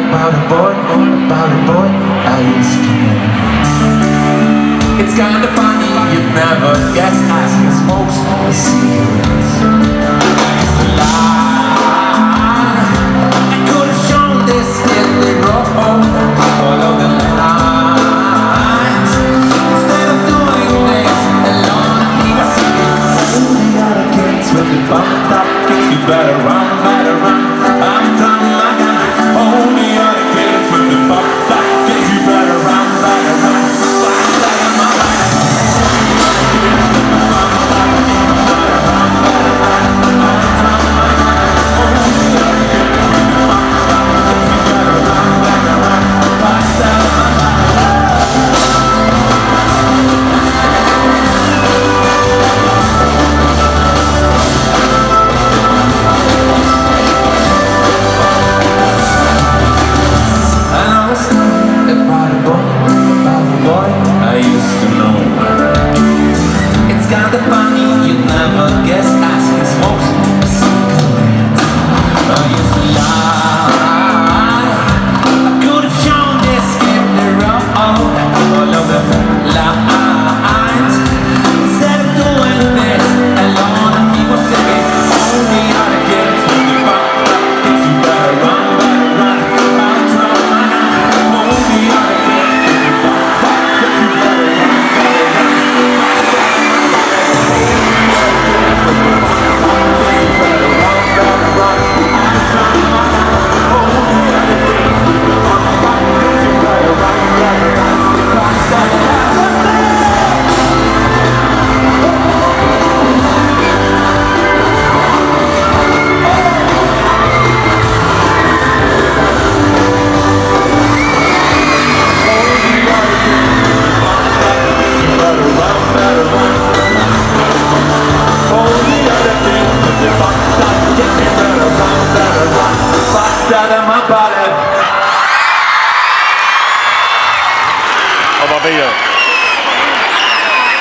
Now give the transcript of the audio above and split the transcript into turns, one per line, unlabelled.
about a boy I used to know. It's kinda funny, you'd never guess as he smokes a cigarette. I used to lie, I could have shown this in the road, follow the lines. Instead of doing this alone, he was singing, all the other kids with the bumped up kids, you better run, I'm coming like I'm all the other kids with the bumped up kids, you better run, kinda funny, you'd never guess as he smokes a cigarette. I used to lie, I could have shown this in the road, all of the lines. Instead of doing this alone, he was singing, all the other kids with the bumped up kids, you better run, I'll try my hand. All the other kids with the bumped up kids, you better run.
Oh, Marbella.